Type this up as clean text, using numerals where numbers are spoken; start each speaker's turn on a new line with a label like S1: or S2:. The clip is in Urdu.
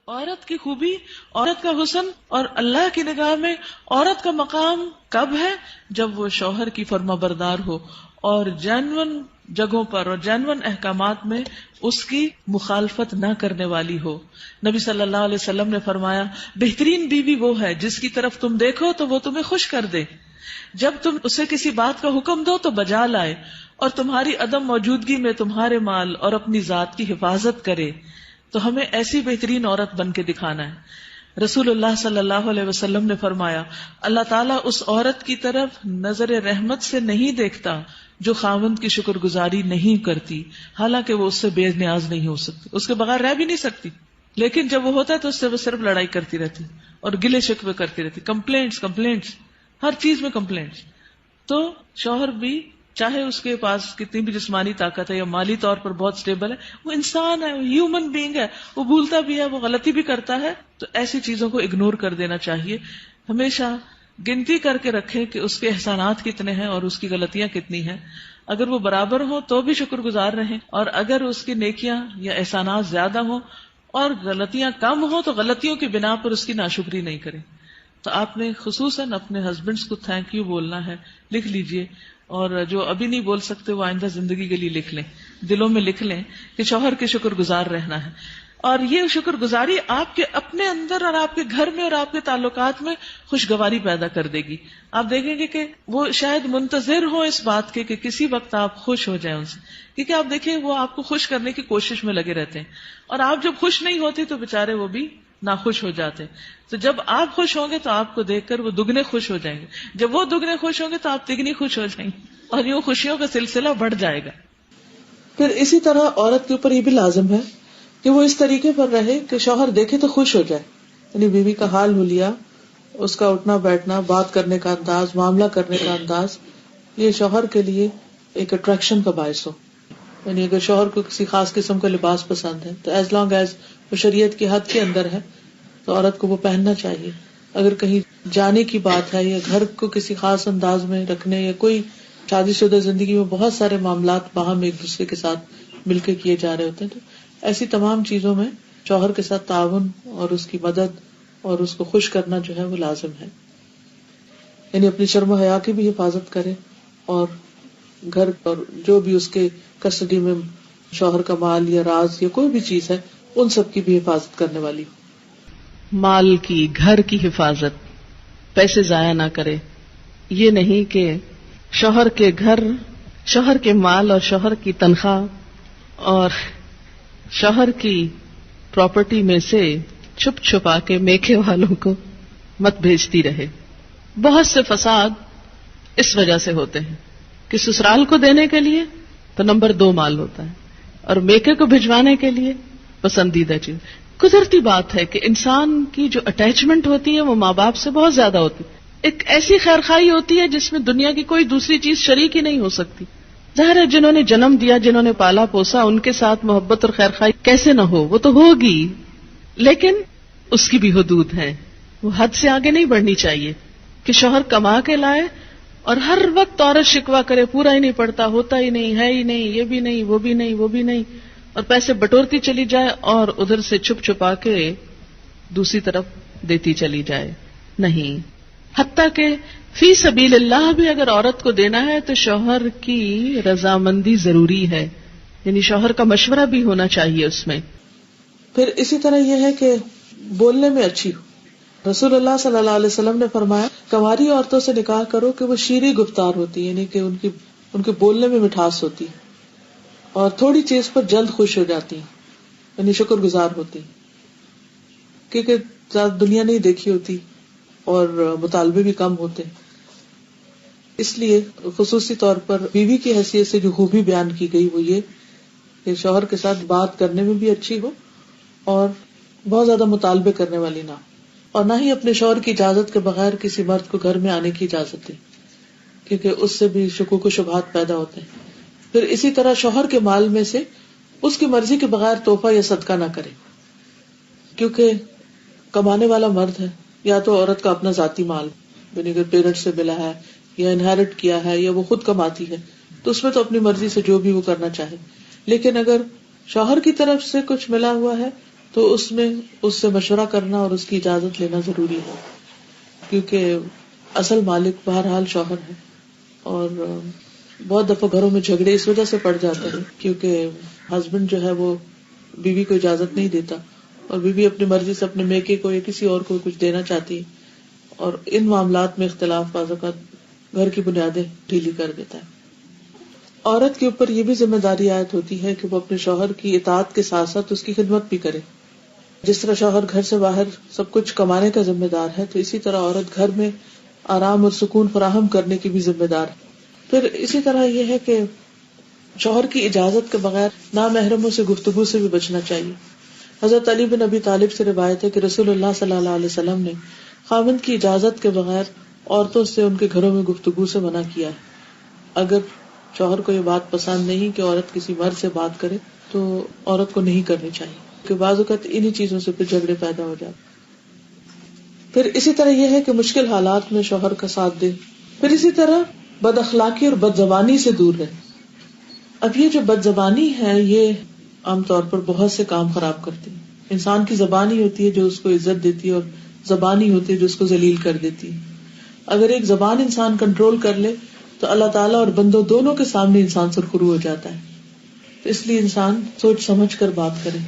S1: عورت کی خوبی، عورت کا حسن اور اللہ کی نگاہ میں عورت کا مقام کب ہے؟ جب وہ شوہر کی فرما بردار ہو اور جینون جگہوں پر اور جینون احکامات میں اس کی مخالفت نہ کرنے والی ہو۔ نبی صلی اللہ علیہ وسلم نے فرمایا، بہترین بیوی وہ ہے جس کی طرف تم دیکھو تو وہ تمہیں خوش کر دے، جب تم اسے کسی بات کا حکم دو تو بجا لائے، اور تمہاری عدم موجودگی میں تمہارے مال اور اپنی ذات کی حفاظت کرے۔ تو ہمیں ایسی بہترین عورت بن کے دکھانا ہے۔ رسول اللہ صلی اللہ علیہ وسلم نے فرمایا، اللہ تعالیٰ اس عورت کی طرف نظر رحمت سے نہیں دیکھتا جو خاوند کی شکر گزاری نہیں کرتی، حالانکہ وہ اس سے بے نیاز نہیں ہو سکتی، اس کے بغیر رہ بھی نہیں سکتی، لیکن جب وہ ہوتا ہے تو اس سے وہ صرف لڑائی کرتی رہتی اور گلے شکوے کرتی رہتی، کمپلینٹس، ہر چیز میں کمپلینٹس۔ تو شوہر بھی چاہے اس کے پاس کتنی بھی جسمانی طاقت ہے یا مالی طور پر بہت سٹیبل ہے، وہ انسان ہے، وہ ہیومن بینگ ہے، وہ بھولتا بھی ہے، وہ غلطی بھی کرتا ہے، تو ایسی چیزوں کو اگنور کر دینا چاہیے۔ ہمیشہ گنتی کر کے رکھیں کہ اس کے احسانات کتنے ہیں اور اس کی غلطیاں کتنی ہیں، اگر وہ برابر ہوں تو بھی شکر گزار رہیں، اور اگر اس کی نیکیاں یا احسانات زیادہ ہوں اور غلطیاں کم ہوں تو غلطیوں کی بنا پر اس کی ناشکری نہیں کریں۔ تو آپ نے خصوصاً اپنے ہسبینڈس کو تھینک یو بولنا ہے، لکھ لیجئے، اور جو ابھی نہیں بول سکتے وہ آئندہ زندگی کے لیے لکھ لیں، دلوں میں لکھ لیں کہ شوہر کے شکر گزار رہنا ہے۔ اور یہ شکر گزاری آپ کے اپنے اندر اور آپ کے گھر میں اور آپ کے تعلقات میں خوشگواری پیدا کر دے گی۔ آپ دیکھیں گے کہ وہ شاید منتظر ہوں اس بات کے کہ کسی وقت آپ خوش ہو جائیں ان سے، کیونکہ آپ دیکھیں وہ آپ کو خوش کرنے کی کوشش میں لگے رہتے ہیں، اور آپ جب خوش نہیں ہوتی تو بےچارے وہ بھی ناخوش ہو جاتے ہیں۔ تو جب آپ خوش ہوں گے تو آپ کو دیکھ کر وہ دگنے خوش ہو جائیں گے، جب وہ دگنے خوش ہوں گے تو آپ تگنی خوش ہو جائیں گے، اور یوں خوشیوں کا سلسلہ بڑھ جائے گا۔
S2: پھر اسی طرح عورت کے اوپر یہ بھی لازم ہے کہ وہ اس طریقے پر رہے کہ شوہر دیکھے تو خوش ہو جائے، یعنی بیوی کا حال حلیہ، اس کا اٹھنا بیٹھنا، بات کرنے کا انداز، معاملہ کرنے کا انداز، یہ شوہر کے لیے ایک اٹریکشن کا باعث ہو۔ یعنی اگر شوہر کو کسی خاص قسم کا لباس پسند ہے تو ایز لانگ ایز وہ شریعت کی حد کے اندر ہے تو عورت کو وہ پہننا چاہیے۔ اگر کہیں جانے کی بات ہے یا گھر کو کسی خاص انداز میں رکھنے، یا کوئی شادی شدہ زندگی میں بہت سارے معاملات باہم ایک دوسرے کے ساتھ مل کے کیے جا رہے ہوتے ہیں، تو ایسی تمام چیزوں میں شوہر کے ساتھ تعاون اور اس کی مدد اور اس کو خوش کرنا جو ہے وہ لازم ہے۔ یعنی اپنی شرم و حیا کی بھی حفاظت کرے، اور گھر اور جو بھی اس کے کسٹڈی میں شوہر کا مال یا راز یا کوئی بھی چیز ہے ان سب کی بھی حفاظت کرنے والی ہو۔
S1: مال کی، گھر کی حفاظت، پیسے ضائع نہ کرے۔ یہ نہیں کہ شوہر کے گھر، شوہر کے مال اور شوہر کی تنخواہ اور شوہر کی پراپرٹی میں سے چھپ چھپا کے میکے والوں کو مت بھیجتی رہے۔ بہت سے فساد اس وجہ سے ہوتے ہیں کہ سسرال کو دینے کے لیے تو نمبر 2 مال ہوتا ہے، اور میکے کو بھجوانے کے لیے پسندیدہ چیز۔ قدرتی بات ہے کہ انسان کی جو اٹیچمنٹ ہوتی ہے وہ ماں باپ سے بہت زیادہ ہوتی ہے۔ ایک ایسی خیرخواہی ہوتی ہے جس میں دنیا کی کوئی دوسری چیز شریک ہی نہیں ہو سکتی۔ ظاہر ہے جنہوں نے جنم دیا، جنہوں نے پالا پوسا، ان کے ساتھ محبت اور خیرخواہی کیسے نہ ہو، وہ تو ہوگی، لیکن اس کی بھی حدود ہیں، وہ حد سے آگے نہیں بڑھنی چاہیے کہ شوہر کما کے لائے اور ہر وقت عورت شکوہ کرے، پورا ہی نہیں پڑتا، ہوتا ہی نہیں، ہے ہی نہیں، یہ بھی نہیں، وہ بھی نہیں، وہ بھی نہیں، اور پیسے بٹورتی چلی جائے اور ادھر سے چھپ چھپا کے دوسری طرف دیتی چلی جائے۔ نہیں، حتیٰ کہ فی سبیل اللہ بھی اگر عورت کو دینا ہے تو شوہر کی رضامندی ضروری ہے، یعنی شوہر کا مشورہ بھی ہونا چاہیے اس میں۔
S2: پھر اسی طرح یہ ہے کہ بولنے میں اچھی ہو۔ رسول اللہ صلی اللہ علیہ وسلم نے فرمایا، کنواری عورتوں سے نکاح کرو کہ وہ شیریں گفتار ہوتی، یعنی کہ ان کے بولنے میں مٹھاس ہوتی اور تھوڑی چیز پر جلد خوش ہو جاتی، یعنی شکر گزار ہوتی، کیونکہ زیادہ دنیا نہیں دیکھی ہوتی اور مطالبے بھی کم ہوتے۔ اس لیے خصوصی طور پر بیوی کی حیثیت سے جو خوبی بیان کی گئی وہ یہ کہ شوہر کے ساتھ بات کرنے میں بھی اچھی ہو اور بہت زیادہ مطالبے کرنے والی نہ، اور نہ ہی اپنے شوہر کی اجازت کے بغیر کسی مرد کو گھر میں آنے کی اجازت دے، کیونکہ اس سے بھی شکوک و شبہات پیدا ہوتے ہیں۔ پھر اسی طرح شوہر کے مال میں سے اس کی مرضی کے بغیر تحفہ یا صدقہ نہ کرے، کیونکہ کمانے والا مرد ہے، یا تو عورت کا اپنا ذاتی مال، یعنی اگر پیرنٹ سے ملا ہے یا انہیرٹ کیا ہے یا وہ خود کماتی ہے تو اس میں تو اپنی مرضی سے جو بھی وہ کرنا چاہے، لیکن اگر شوہر کی طرف سے کچھ ملا ہوا ہے تو اس میں اس سے مشورہ کرنا اور اس کی اجازت لینا ضروری ہے، کیونکہ اصل مالک بہرحال شوہر ہے. اور بہت دفعہ گھروں میں جھگڑے اس وجہ سے پڑ جاتے ہیں کیونکہ ہسبینڈ جو ہے وہ بیوی کو اجازت نہیں دیتا، اور بیوی اپنی مرضی سے اپنے میکے کو یا کسی اور کو کچھ دینا چاہتی ہے، اور ان معاملات میں اختلاف بعض اوقات گھر کی بنیادیں ڈھیلی کر دیتا ہے. عورت کے اوپر یہ بھی ذمہ داری عائد ہوتی ہے کہ وہ اپنے شوہر کی اطاعت کے ساتھ ساتھ اس کی خدمت بھی کرے. جس طرح شوہر گھر سے باہر سب کچھ کمانے کا ذمہ دار ہے، تو اسی طرح عورت گھر میں آرام اور سکون فراہم کرنے کی بھی ذمہ دار ہے. پھر اسی طرح یہ ہے کہ شوہر کی اجازت کے بغیر نامحرموں سے گفتگو سے بھی بچنا چاہیے. حضرت علی بن ابی طالب سے روایت ہے کہ رسول اللہ صلی اللہ علیہ وسلم نے خاوند کی اجازت کے بغیر عورتوں سے ان کے گھروں میں گفتگو سے منع کیا ہے. اگر شوہر کو یہ بات پسند نہیں کہ عورت کسی مرد سے بات کرے تو عورت کو نہیں کرنی چاہیے، کہ بعض اوقات انہی چیزوں سے پھر جھگڑے پیدا ہو جاتے. پھر اسی طرح یہ ہے کہ مشکل حالات میں شوہر کا ساتھ دے. پھر اسی طرح بد اخلاقی اور بد زبانی سے دور رہے. اب یہ جو بد زبانی ہے یہ عام طور پر بہت سے کام خراب کرتی ہے. انسان کی زبان ہی ہوتی ہے جو اس کو عزت دیتی ہے، اور زبان ہی ہوتی ہے جو اس کو ذلیل کر دیتی ہے. اگر ایک زبان انسان کنٹرول کر لے تو اللہ تعالیٰ اور بندوں دونوں کے سامنے انسان سرخرو ہو جاتا ہے. تو اس لیے انسان سوچ سمجھ کر بات کرے.